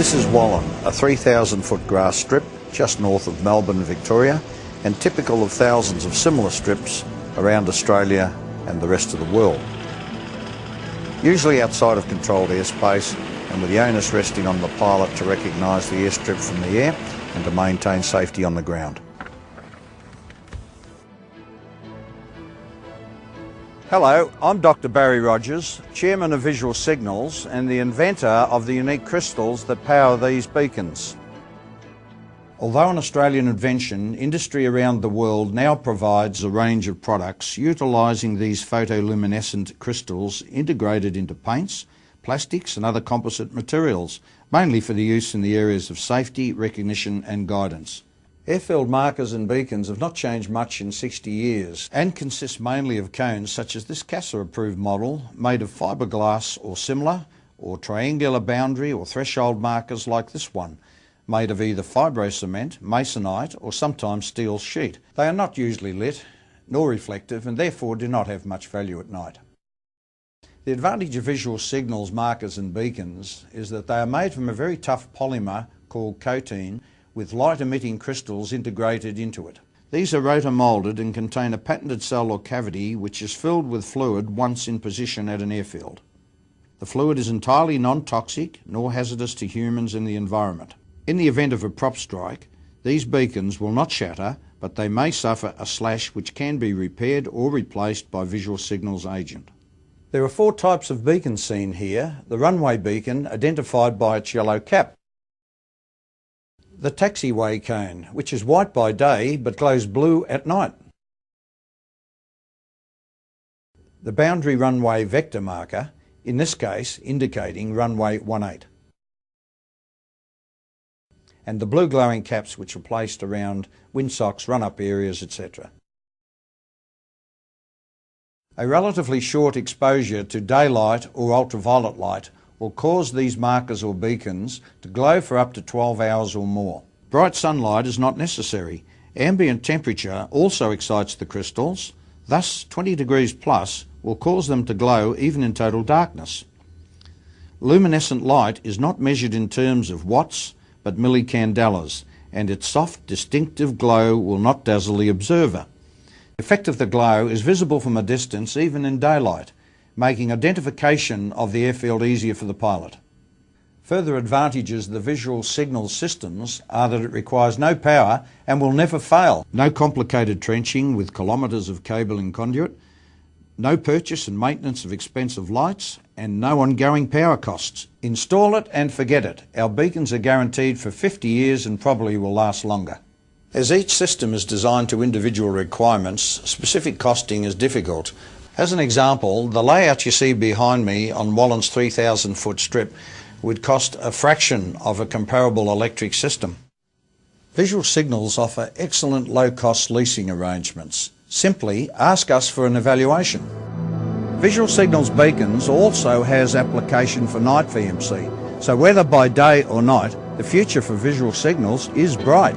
This is Wallen, a 3,000-foot grass strip just north of Melbourne, Victoria, and typical of thousands of similar strips around Australia and the rest of the world. Usually outside of controlled airspace and with the onus resting on the pilot to recognise the airstrip from the air and to maintain safety on the ground. Hello, I'm Dr. Barry Rogers, Chairman of Visual Signals and the inventor of the unique crystals that power these beacons. Although an Australian invention, industry around the world now provides a range of products utilising these photoluminescent crystals integrated into paints, plastics and other composite materials, mainly for the use in the areas of safety, recognition and guidance. Airfield markers and beacons have not changed much in 60 years and consist mainly of cones such as this CASA-approved model made of fiberglass or similar, or triangular boundary or threshold markers like this one, made of either fibro-cement, masonite or sometimes steel sheet. They are not usually lit nor reflective and therefore do not have much value at night. The advantage of visual signals, markers and beacons is that they are made from a very tough polymer called coatine with light-emitting crystals integrated into it. These are rotor-moulded and contain a patented cell or cavity which is filled with fluid once in position at an airfield. The fluid is entirely non-toxic nor hazardous to humans and the environment. In the event of a prop strike, these beacons will not shatter, but they may suffer a slash which can be repaired or replaced by visual signals agent. There are 4 types of beacons seen here. The runway beacon, identified by its yellow cap. The taxiway cone, which is white by day but glows blue at night. The boundary runway vector marker, in this case indicating runway 18. And the blue glowing caps which are placed around windsocks, run-up areas, etc. A relatively short exposure to daylight or ultraviolet light will cause these markers or beacons to glow for up to 12 hours or more. Bright sunlight is not necessary. Ambient temperature also excites the crystals, thus 20 degrees plus will cause them to glow even in total darkness. Luminescent light is not measured in terms of watts but millicandelas, and its soft, distinctive glow will not dazzle the observer. The effect of the glow is visible from a distance even in daylight, making identification of the airfield easier for the pilot. Further advantages of the visual signal systems are that it requires no power and will never fail. No complicated trenching with kilometres of cable and conduit, no purchase and maintenance of expensive lights, and no ongoing power costs. Install it and forget it. Our beacons are guaranteed for 50 years and probably will last longer. As each system is designed to individual requirements, specific costing is difficult. As an example, the layout you see behind me on Wallen's 3,000-foot strip would cost a fraction of a comparable electric system. Visual Signals offer excellent low-cost leasing arrangements. Simply ask us for an evaluation. Visual Signals Beacons also has application for night VMC, so whether by day or night, the future for Visual Signals is bright.